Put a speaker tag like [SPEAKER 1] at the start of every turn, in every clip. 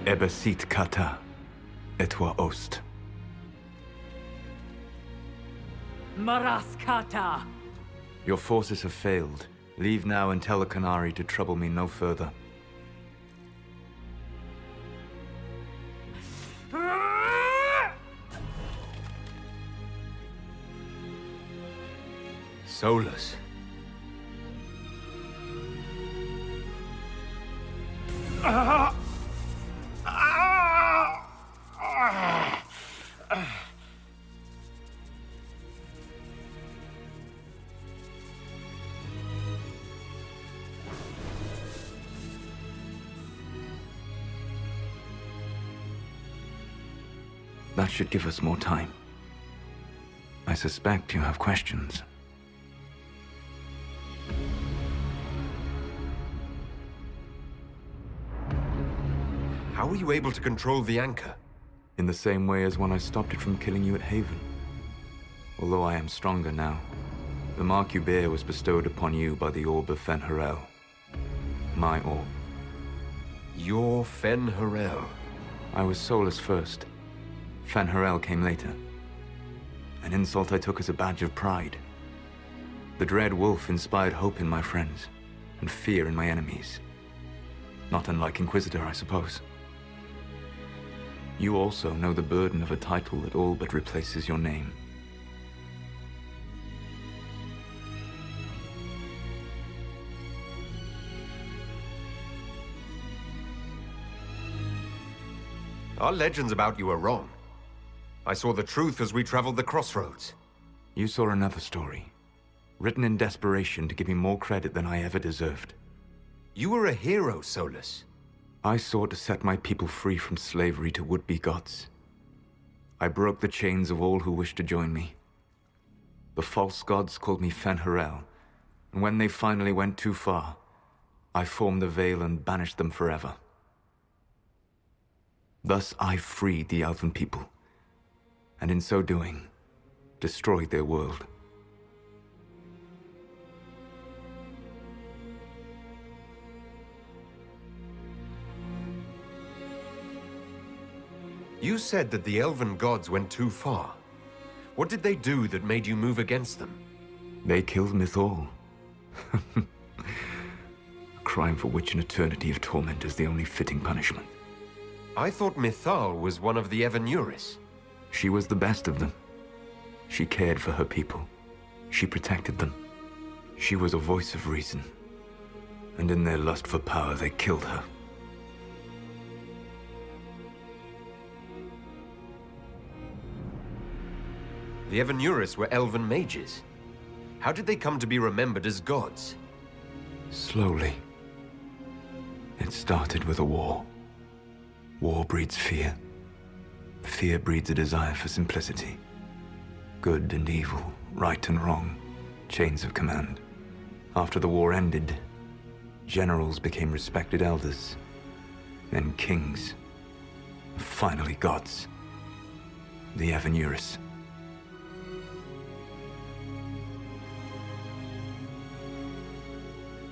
[SPEAKER 1] Ebesit kata, etwa ost.
[SPEAKER 2] Maraskata!
[SPEAKER 1] Your forces have failed. Leave now and tell the Canary to trouble me no further.
[SPEAKER 3] Solas.
[SPEAKER 1] That should give us more time. I suspect you have questions.
[SPEAKER 3] How were you able to control the anchor?
[SPEAKER 1] In the same way as when I stopped it from killing you at Haven. Although I am stronger now, the mark you bear was bestowed upon you by the Orb of Fen-Harel. My orb.
[SPEAKER 3] Your Fen-Harel.
[SPEAKER 1] I was Solas first. Fen-Harel came later. An insult I took as a badge of pride. The Dread Wolf inspired hope in my friends, and fear in my enemies. Not unlike Inquisitor, I suppose. You also know the burden of a title that all but replaces your name.
[SPEAKER 3] Our legends about you are wrong. I saw the truth as we traveled the crossroads.
[SPEAKER 1] You saw another story, written in desperation to give me more credit than I ever deserved.
[SPEAKER 3] You were a hero, Solas.
[SPEAKER 1] I sought to set my people free from slavery to would-be gods. I broke the chains of all who wished to join me. The false gods called me Fen-Harel, and when they finally went too far, I formed the Veil and banished them forever. Thus I freed the Elven people, and in so doing, destroyed their world.
[SPEAKER 3] You said that the Elven gods went too far. What did they do that made you move against them?
[SPEAKER 1] They killed Mythal. A crime for which an eternity of torment is the only fitting punishment.
[SPEAKER 3] I thought Mythal was one of the Evanuris.
[SPEAKER 1] She was the best of them. She cared for her people. She protected them. She was a voice of reason. And in their lust for power, they killed her.
[SPEAKER 3] The Evanuris were Elven mages. How did they come to be remembered as gods?
[SPEAKER 1] Slowly. It started with a war. War breeds fear. Fear breeds a desire for simplicity. Good and evil, right and wrong, chains of command. After the war ended, generals became respected elders, then kings, finally gods. The Evanuris.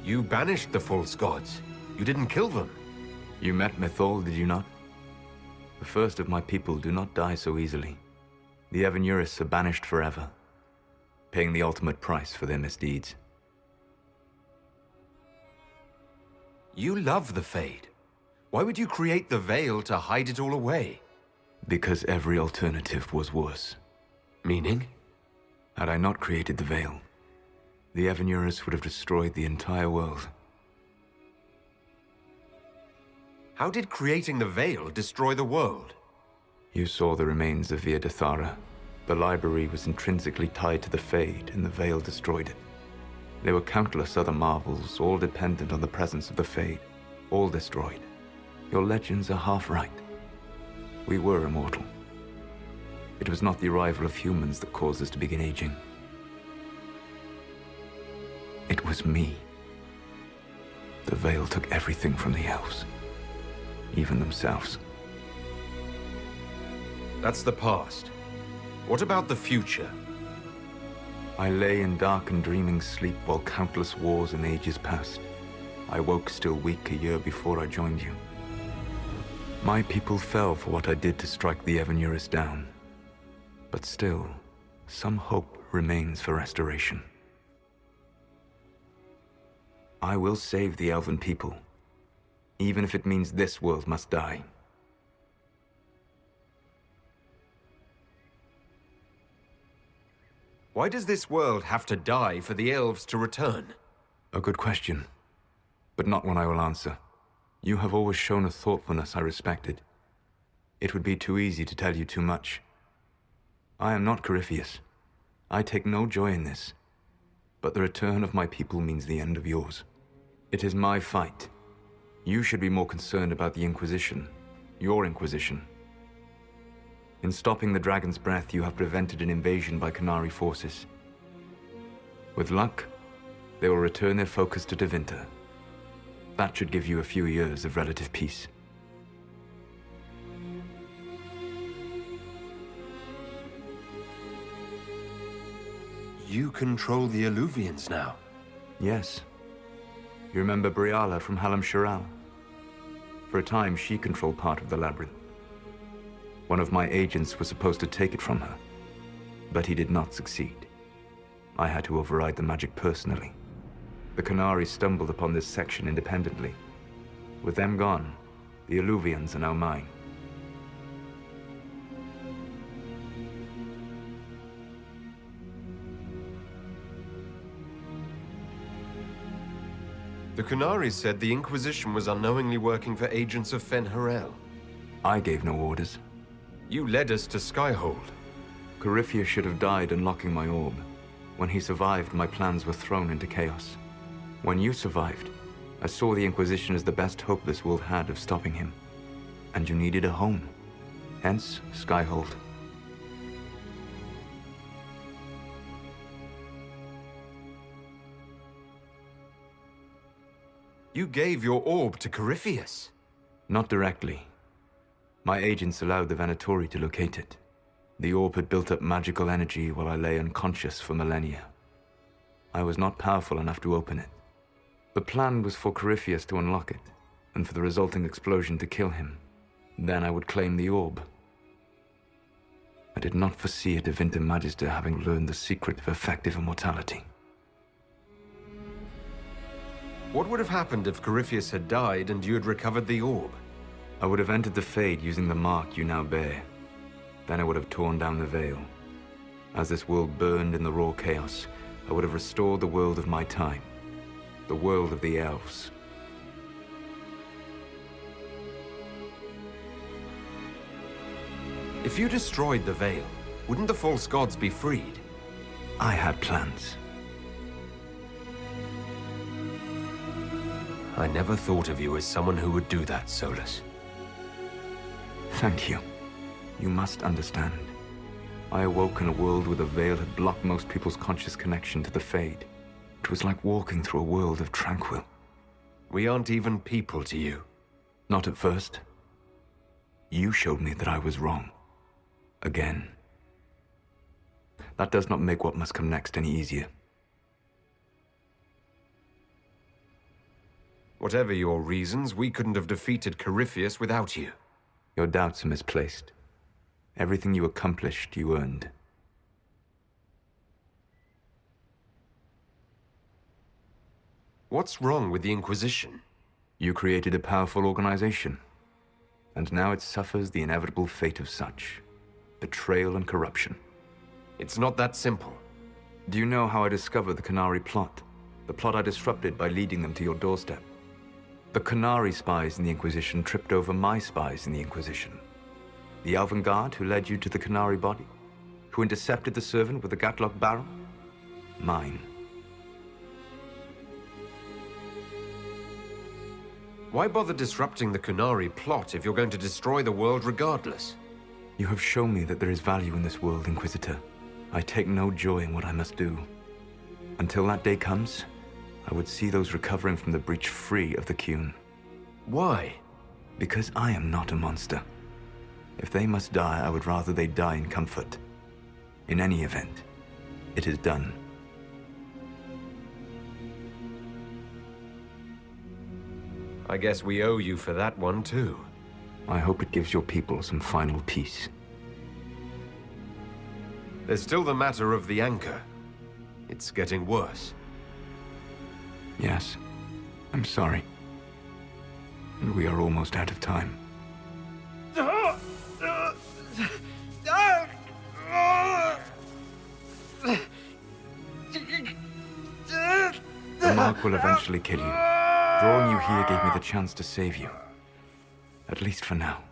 [SPEAKER 3] You banished the false gods. You didn't kill them.
[SPEAKER 1] You met Mythal, did you not? The first of my people do not die so easily. The Evanuris are banished forever, paying the ultimate price for their misdeeds.
[SPEAKER 3] You love the Fade. Why would you create the Veil to hide it all away?
[SPEAKER 1] Because every alternative was worse.
[SPEAKER 3] Meaning?
[SPEAKER 1] Had I not created the Veil, the Evanuris would have destroyed the entire world.
[SPEAKER 3] How did creating the Veil destroy the world?
[SPEAKER 1] You saw the remains of Via Dethara. The library was intrinsically tied to the Fade, and the Veil destroyed it. There were countless other marvels, all dependent on the presence of the Fade, all destroyed. Your legends are half right. We were immortal. It was not the arrival of humans that caused us to begin aging. It was me. The Veil took everything from the elves, even themselves.
[SPEAKER 3] That's the past. What about the future?
[SPEAKER 1] I lay in dark and dreaming sleep while countless wars and ages passed. I woke still weak a year before I joined you. My people fell for what I did to strike the Evanurus down. But still, some hope remains for restoration. I will save the elven people, even if it means this world must die.
[SPEAKER 3] Why does this world have to die for the elves to return?
[SPEAKER 1] A good question, but not one I will answer. You have always shown a thoughtfulness I respected. It would be too easy to tell you too much. I am not Corypheus. I take no joy in this, but the return of my people means the end of yours. It is my fight. You should be more concerned about the Inquisition, your Inquisition. In stopping the Dragon's Breath, you have prevented an invasion by Qunari forces. With luck, they will return their focus to Tevinter. That should give you a few years of relative peace.
[SPEAKER 3] You control the Alluvians now.
[SPEAKER 1] Yes. You remember Briala from Halam Shiral? For a time, she controlled part of the labyrinth. One of my agents was supposed to take it from her, but he did not succeed. I had to override the magic personally. The Qunari stumbled upon this section independently. With them gone, the Alluvians are now mine.
[SPEAKER 3] The Qunari said the Inquisition was unknowingly working for agents of Fen'Harel.
[SPEAKER 1] I gave no orders.
[SPEAKER 3] You led us to Skyhold.
[SPEAKER 1] Corypheus should have died unlocking my orb. When he survived, my plans were thrown into chaos. When you survived, I saw the Inquisition as the best hope this world had of stopping him. And you needed a home. Hence, Skyhold.
[SPEAKER 3] You gave your orb to Corypheus.
[SPEAKER 1] Not directly. My agents allowed the Venatori to locate it. The orb had built up magical energy while I lay unconscious for millennia. I was not powerful enough to open it. The plan was for Corypheus to unlock it, and for the resulting explosion to kill him. Then I would claim the orb. I did not foresee a Tevinter Magister having learned the secret of effective immortality.
[SPEAKER 3] What would have happened if Corypheus had died and you had recovered the orb?
[SPEAKER 1] I would have entered the Fade using the mark you now bear. Then I would have torn down the veil. As this world burned in the raw chaos, I would have restored the world of my time. The world of the elves.
[SPEAKER 3] If you destroyed the veil, wouldn't the false gods be freed?
[SPEAKER 1] I had plans.
[SPEAKER 3] I never thought of you as someone who would do that, Solas.
[SPEAKER 1] Thank you. You must understand. I awoke in a world where the veil had blocked most people's conscious connection to the Fade. It was like walking through a world of tranquil.
[SPEAKER 3] We aren't even people to you.
[SPEAKER 1] Not at first. You showed me that I was wrong. Again. That does not make what must come next any easier.
[SPEAKER 3] Whatever your reasons, we couldn't have defeated Corypheus without you.
[SPEAKER 1] Your doubts are misplaced. Everything you accomplished, you earned.
[SPEAKER 3] What's wrong with the Inquisition?
[SPEAKER 1] You created a powerful organization, and now it suffers the inevitable fate of such. Betrayal and corruption.
[SPEAKER 3] It's not that simple.
[SPEAKER 1] Do you know how I discovered the Qunari plot? The plot I disrupted by leading them to your doorstep. The Qunari spies in the Inquisition tripped over my spies in the Inquisition. The Elven Guard who led you to the Qunari body? Who intercepted the servant with the Gatlock barrel? Mine.
[SPEAKER 3] Why bother disrupting the Qunari plot if you're going to destroy the world regardless?
[SPEAKER 1] You have shown me that there is value in this world, Inquisitor. I take no joy in what I must do. Until that day comes, I would see those recovering from the breach free of the Qun.
[SPEAKER 3] Why?
[SPEAKER 1] Because I am not a monster. If they must die, I would rather they die in comfort. In any event, it is done.
[SPEAKER 3] I guess we owe you for that one, too.
[SPEAKER 1] I hope it gives your people some final peace.
[SPEAKER 3] There's still the matter of the anchor. It's getting worse.
[SPEAKER 1] Yes, I'm sorry. And we are almost out of time. The mark will eventually kill you. Drawing you here gave me the chance to save you. At least for now.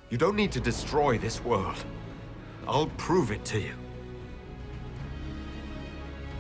[SPEAKER 3] You don't need to destroy this world. I'll prove it to you.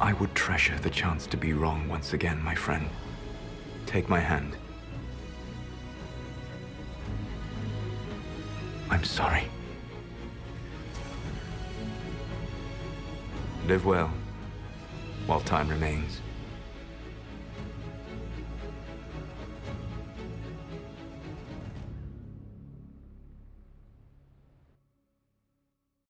[SPEAKER 1] I would treasure the chance to be wrong once again, my friend. Take my hand. I'm sorry. Live well, while time remains.